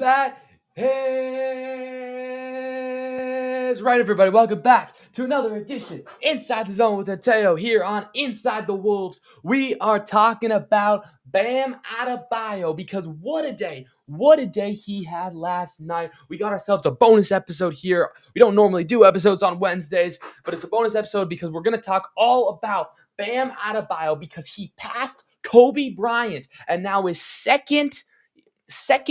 That is right, everybody. Welcome back to another edition Inside the Zone with Mateo here on Inside the Wolves. We are talking about Bam Adebayo because what a day he had last night. We got ourselves a bonus episode here. We don't normally do episodes on Wednesdays, but it's a bonus episode because we're going to talk all about Bam Adebayo because he passed Kobe Bryant and now is second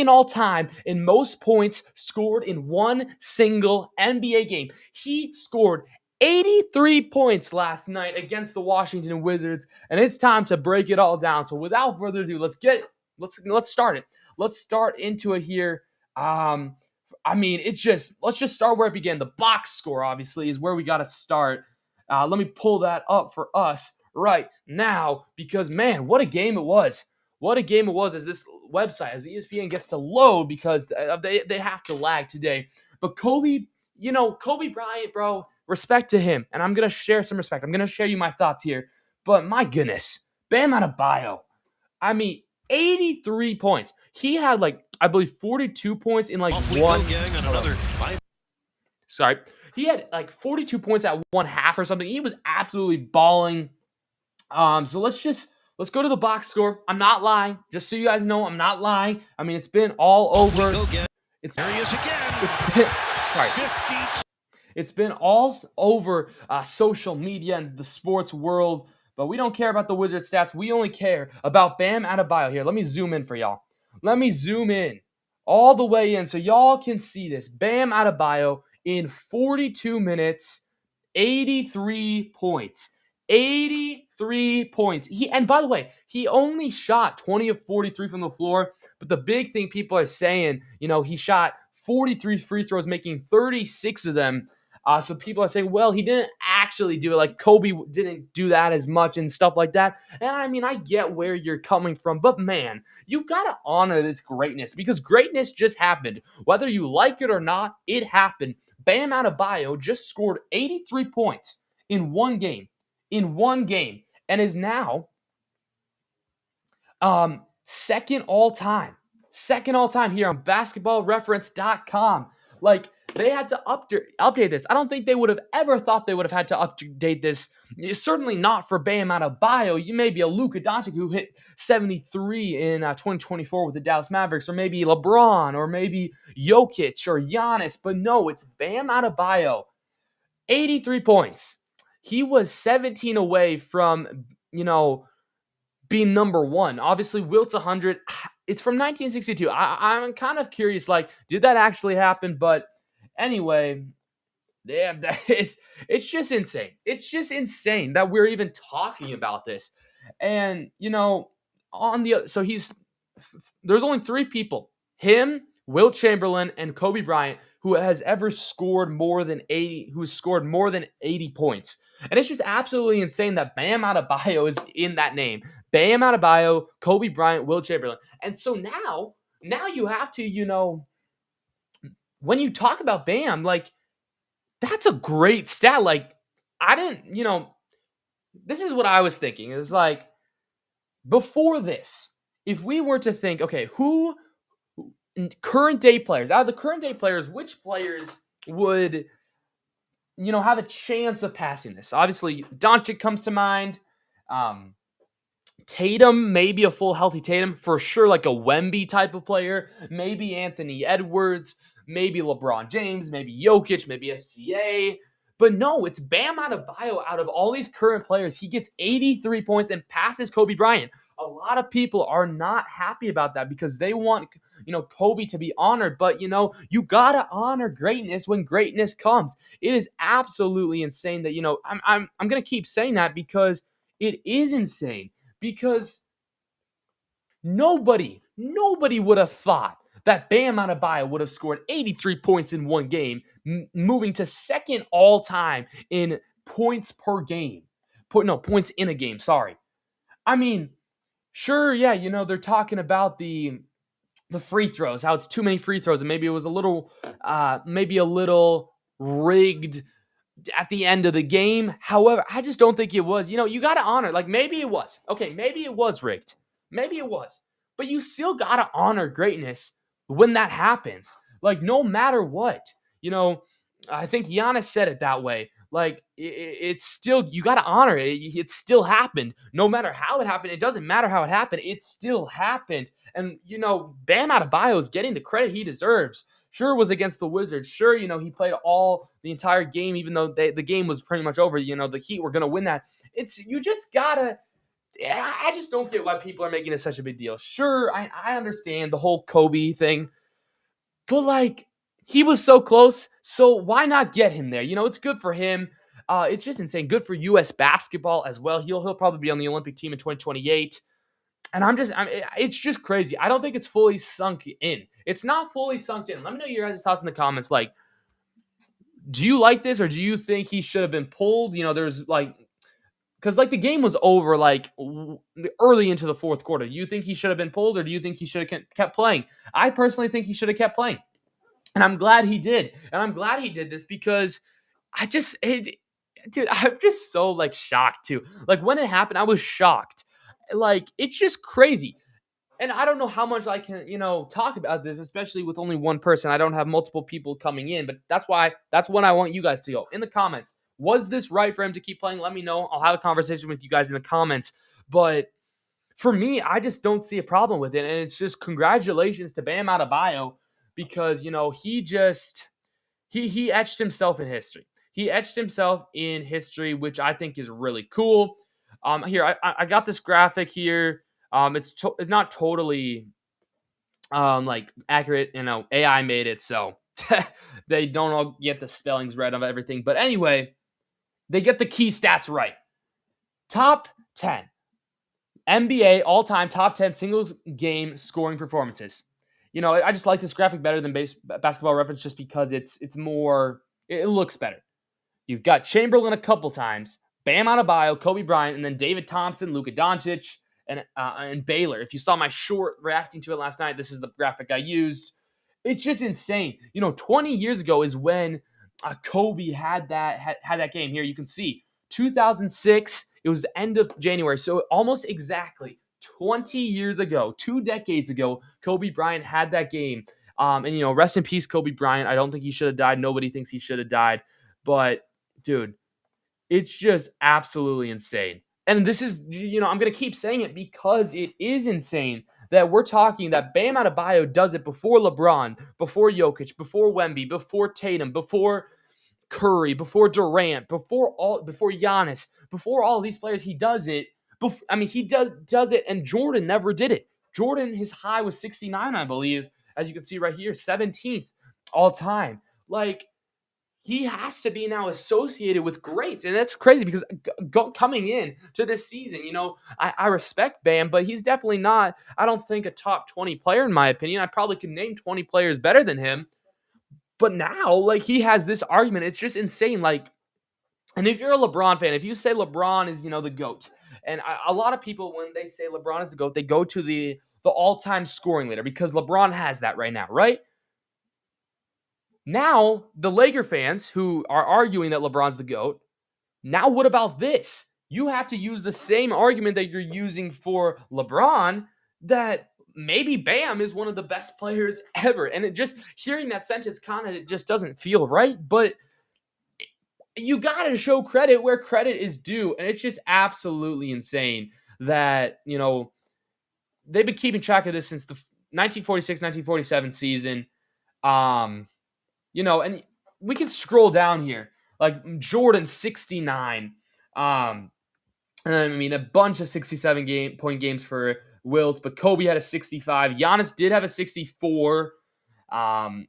all time in most points scored in one single NBA game. He scored 83 points last night against the Washington Wizards, and it's time to break it all down. So without further ado, let's start it. Let's start into it here. Let's just start where it began. The box score, obviously, is where we got to start. Let me pull that up for us right now because, man, what a game it was. What a game it was as this website, as ESPN gets to load because they have to lag today. But Kobe Bryant, bro, respect to him. And I'm going to share some respect. I'm going to share you my thoughts here. But my goodness, Bam Adebayo. 83 points. He had I believe 42 points in one. Sorry. He had 42 points at one half or something. He was absolutely balling. So let's go to the box score. I'm not lying. Just so you guys know, I'm not lying. It's been all over. There he is again. It's been all over social media and the sports world, but we don't care about the Wizards stats. We only care about Bam Adebayo here. Let me zoom in for y'all. Let me zoom in all the way in so y'all can see this. Bam Adebayo in 42 minutes, 83 points. 83 points. And by the way, he only shot 20 of 43 from the floor. But the big thing people are saying, he shot 43 free throws, making 36 of them. So people are saying, well, he didn't actually do it. Like Kobe didn't do that as much and stuff like that. And I get where you're coming from. But man, you got to honor this greatness because greatness just happened. Whether you like it or not, it happened. Bam Adebayo just scored 83 points in one game. And is now second all time here on basketballreference.com. They had to update this. I don't think they would have ever thought they would have had to update this. Certainly not for Bam Adebayo. You may be a Luka Doncic who hit 73 in 2024 with the Dallas Mavericks, or maybe LeBron, or maybe Jokic or Giannis. But no, it's Bam Adebayo. 83 points. He was 17 away from, being number one. Obviously, Wilt's 100. It's from 1962. I'm kind of curious, did that actually happen? But anyway, yeah, it's just insane. It's just insane that we're even talking about this. And, there's only three people, him, Wilt Chamberlain, and Kobe Bryant, who has ever scored more than 80 points. And it's just absolutely insane that Bam Adebayo is in that name. Bam Adebayo, Kobe Bryant, Wilt Chamberlain. And so now you have to, when you talk about Bam, that's a great stat. This is what I was thinking. It was before this, if we were to think, okay, who current day players, out of the current day players, which players would, have a chance of passing this? Obviously, Doncic comes to mind. Tatum, maybe a full healthy Tatum, for sure, like a Wemby type of player. Maybe Anthony Edwards, maybe LeBron James, maybe Jokic, maybe SGA. But no, it's Bam Adebayo. Out of all these current players, he gets 83 points and passes Kobe Bryant. A lot of people are not happy about that because they want, Kobe to be honored. But, you got to honor greatness when greatness comes. It is absolutely insane that, I'm going to keep saying that because it is insane. Because nobody would have thought that Bam Adebayo would have scored 83 points in one game, moving to second all time in points per game. Points in a game, sorry. Sure, yeah, they're talking about the free throws, how it's too many free throws, and maybe it was a little rigged at the end of the game. However, I just don't think it was. You got to honor, maybe it was. Okay, maybe it was rigged. Maybe it was. But you still got to honor greatness when that happens. Like, no matter what, you know, I think Giannis said it that way. Like, it's still, you got to honor it. It still happened. No matter how it happened, it doesn't matter how it happened. It still happened. And, Bam Adebayo is getting the credit he deserves. Sure, it was against the Wizards. Sure, he played all the entire game, even though the game was pretty much over. The Heat were going to win that. You just got to, yeah, I just don't get why people are making it such a big deal. Sure, I understand the whole Kobe thing, but like, he was so close, so why not get him there? It's good for him. It's just insane. Good for U.S. basketball as well. He'll probably be on the Olympic team in 2028. And it's just crazy. I don't think it's fully sunk in. It's not fully sunk in. Let me know your guys' thoughts in the comments. Like, do you like this, or do you think he should have been pulled? There's like, because like the game was over like early into the fourth quarter. Do you think he should have been pulled, or do you think he should have kept playing? I personally think he should have kept playing. And I'm glad he did. And I'm glad he did this because dude, I'm just so like shocked too. Like when it happened, I was shocked. Like it's just crazy. And I don't know how much I can, talk about this, especially with only one person. I don't have multiple people coming in, but that's when I want you guys to go in the comments. Was this right for him to keep playing? Let me know. I'll have a conversation with you guys in the comments. But for me, I just don't see a problem with it. And it's just congratulations to Bam Adebayo because, he etched himself in history. He etched himself in history, which I think is really cool. Here, I got this graphic here. It's not totally like accurate. AI made it, so they don't all get the spellings right of everything. But anyway, they get the key stats right. Top 10 NBA all-time top 10 single game scoring performances. I just like this graphic better than Basketball Reference just because it's more, it looks better. You've got Chamberlain a couple times, Bam Adebayo, Kobe Bryant, and then David Thompson, Luka Doncic, and Baylor. If you saw my short reacting to it last night, this is the graphic I used. It's just insane. 20 years ago is when Kobe had that game. Here you can see 2006. It was the end of January, so almost exactly 20 years ago, 2 decades ago, Kobe Bryant had that game. And rest in peace, Kobe Bryant. I don't think he should have died. Nobody thinks he should have died, but dude, it's just absolutely insane. And this is, I'm going to keep saying it because it is insane that we're talking that Bam Adebayo does it before LeBron, before Jokic, before Wemby, before Tatum, before Curry, before Durant, before Giannis, before all these players. He does it. He does it, and Jordan never did it. Jordan, his high was 69, I believe, as you can see right here, 17th all time. Like, he has to be now associated with greats. And that's crazy because coming in to this season, I respect Bam, but he's definitely not, I don't think, a top 20 player in my opinion. I probably could name 20 players better than him. But now, like, he has this argument. It's just insane. Like, and if you're a LeBron fan, if you say LeBron is, the GOAT, and a lot of people, when they say LeBron is the GOAT, they go to the all-time scoring leader because LeBron has that right now, right? Now, the Laker fans who are arguing that LeBron's the GOAT, now what about this? You have to use the same argument that you're using for LeBron, that maybe Bam is one of the best players ever. And it just, hearing that sentence kind of, it just doesn't feel right. But you got to show credit where credit is due. And it's just absolutely insane that, they've been keeping track of this since the 1946-1947 season. And we can scroll down here. Like Jordan, 69. A bunch of 67-point games for Wilt, but Kobe had a 65. Giannis did have a 64. Karl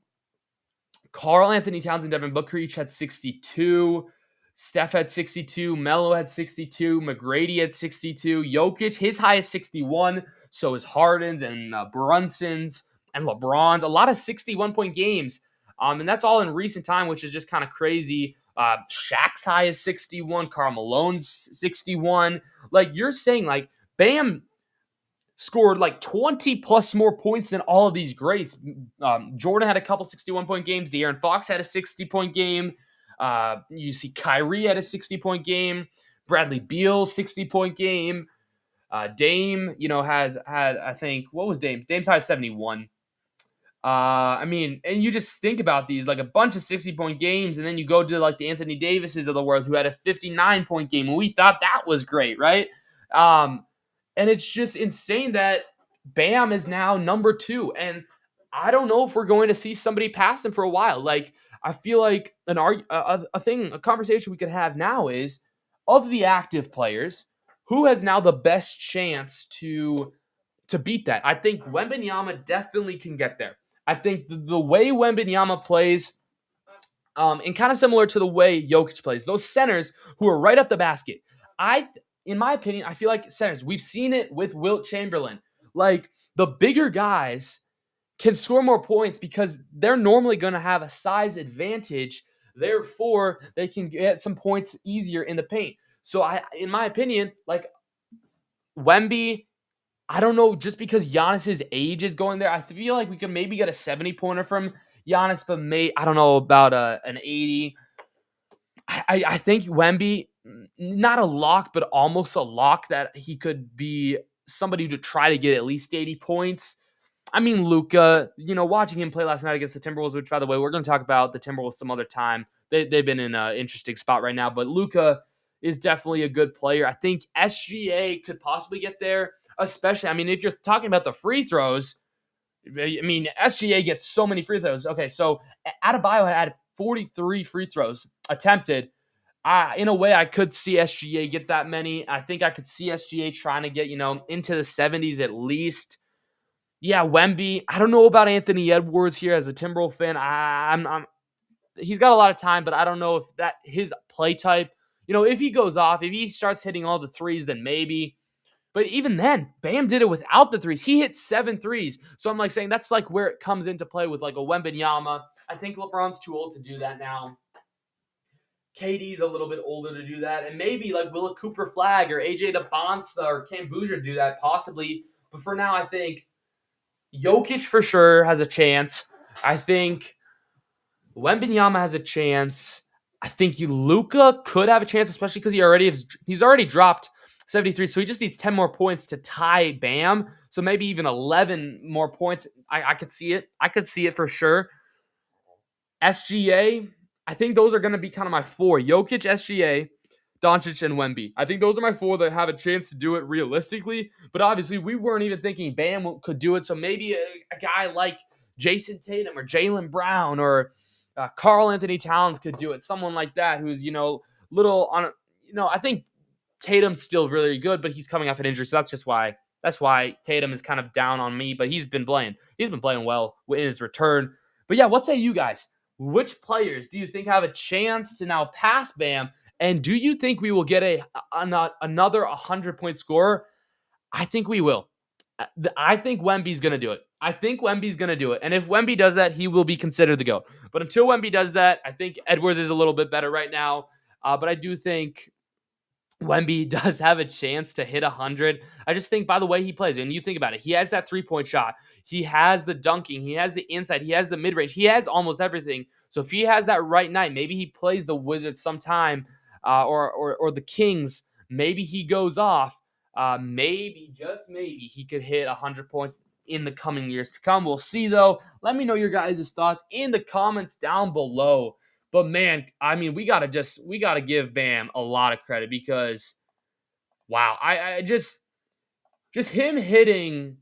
Anthony Towns and Devin Booker each had 62. Steph had 62. Melo had 62. McGrady had 62. Jokic, his high is 61. So is Harden's and Brunson's and LeBron's. A lot of 61-point games. And that's all in recent time, which is just kind of crazy. Shaq's high is 61. Karl Malone's 61. Like, you're saying, like, Bam scored like 20 plus more points than all of these greats. Jordan had a couple 61-point games. De'Aaron Fox had a 60-point game. You see Kyrie had a 60-point game. Bradley Beal, 60-point game. Dame, has had, I think, what was Dame's? Dame's high is 71. I mean, and you just think about these, like a bunch of 60-point games, and then you go to like the Anthony Davises of the world who had a 59-point game, and we thought that was great, right? Um, and it's just insane that Bam is now number 2, and I don't know if we're going to see somebody pass him for a while. Like, I feel like a conversation we could have now is, of the active players, who has now the best chance to beat that? I think Wembanyama definitely can get there. I think the way Wembanyama plays, and kind of similar to the way Jokic plays, those centers who are right up the basket. In my opinion, I feel like centers. We've seen it with Wilt Chamberlain. Like, the bigger guys can score more points because they're normally going to have a size advantage. Therefore, they can get some points easier in the paint. So, in my opinion, like Wemby, I don't know, just because Giannis's age is going there, I feel like we could maybe get a 70-pointer from Giannis, but I don't know about an 80. I think Wemby, not a lock, but almost a lock that he could be somebody to try to get at least 80 points. I mean, Luka, watching him play last night against the Timberwolves, which, by the way, we're going to talk about the Timberwolves some other time. They've been in an interesting spot right now, but Luka is definitely a good player. I think SGA could possibly get there, especially, I mean, if you're talking about the free throws, I mean, SGA gets so many free throws. Okay, so Adebayo had 43 free throws attempted. In a way, I could see SGA get that many. I think I could see SGA trying to get, into the 70s at least. Yeah, Wemby. I don't know about Anthony Edwards here as a Timberwolves fan. He's got a lot of time, but I don't know if that his play type. If he goes off, if he starts hitting all the threes, then maybe. But even then, Bam did it without the threes. He hit 7 threes. So I'm like saying that's like where it comes into play with like a Wembanyama. I think LeBron's too old to do that now. KD's a little bit older to do that. And maybe like Willa Cooper Flag or AJ DeBonsa or Cam Boozer do that possibly. But for now, I think Jokic for sure has a chance. I think Wembanyama has a chance. I think Luka could have a chance, especially because he's already dropped 73, so he just needs 10 more points to tie Bam. So maybe even 11 more points. I could see it. I could see it for sure. SGA, I think those are going to be kind of my 4. Jokic, SGA, Doncic, and Wemby. I think those are my 4 that have a chance to do it realistically. But obviously, we weren't even thinking Bam could do it. So maybe a guy like Jason Tatum or Jaylen Brown or Karl Anthony Towns could do it. Someone like that who's, little on, I think Tatum's still really good, but he's coming off an injury. So that's why Tatum is kind of down on me, but he's been playing well in his return. But yeah, what say you guys? Which players do you think have a chance to now pass Bam? And do you think we will get another 100-point scorer? I think we will. I think Wemby's going to do it. And if Wemby does that, he will be considered the GOAT. But until Wemby does that, I think Edwards is a little bit better right now. But I do think Wemby does have a chance to hit 100. I just think by the way he plays, and you think about it, he has that 3-point shot. He has the dunking. He has the inside. He has the mid-range. He has almost everything. So if he has that right night, maybe he plays the Wizards sometime or the Kings. Maybe he goes off. Maybe, just maybe, he could hit 100 points in the coming years to come. We'll see, though. Let me know your guys' thoughts in the comments down below. But man, I mean, we gotta give Bam a lot of credit because, wow, I just him hitting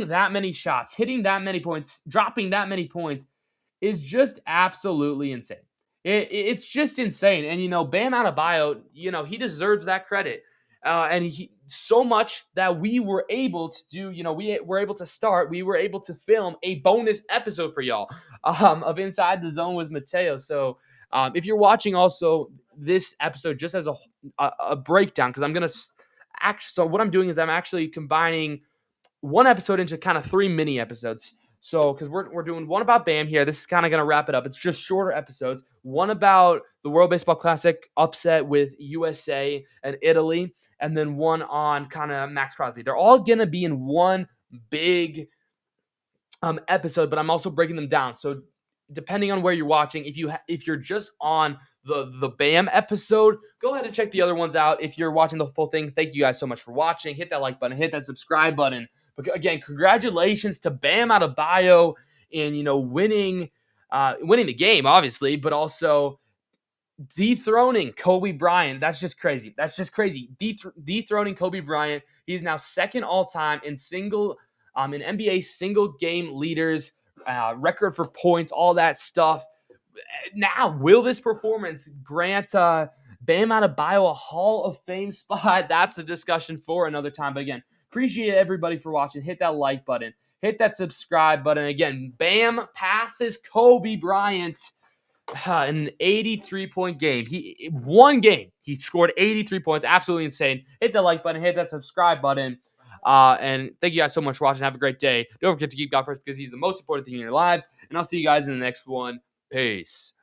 that many shots, hitting that many points, dropping that many points is just absolutely insane. It's just insane. And, Bam Adebayo, he deserves that credit. And he so much that we were able to do, we were able to film a bonus episode for y'all of Inside the Zone with Mateo. So if you're watching also this episode just as a breakdown, because I'm going to so what I'm doing is I'm actually combining one episode into kind of 3 mini episodes. So, because we're doing one about Bam here. This is kind of going to wrap it up. It's just shorter episodes. One about the World Baseball Classic upset with USA and Italy. And then one on kind of Max Crosby. They're all going to be in one big episode, but I'm also breaking them down. So, depending on where you're watching, if you're just on the Bam episode, go ahead and check the other ones out. If you're watching the full thing, thank you guys so much for watching. Hit that like button, hit that subscribe button. But again, congratulations to Bam Adebayo in, winning the game, obviously, but also dethroning Kobe Bryant. That's just crazy. Dethroning Kobe Bryant. He's now second all time in NBA single game leaders, record for points, all that stuff. Now, will this performance grant Bam Adebayo a Hall of Fame spot? That's a discussion for another time. But again, appreciate everybody for watching. Hit that like button. Hit that subscribe button. Again, Bam passes Kobe Bryant in an 83-point game. One game, he scored 83 points. Absolutely insane. Hit the like button. Hit that subscribe button. And thank you guys so much for watching. Have a great day. Don't forget to keep God first because he's the most important thing in your lives. And I'll see you guys in the next one. Peace.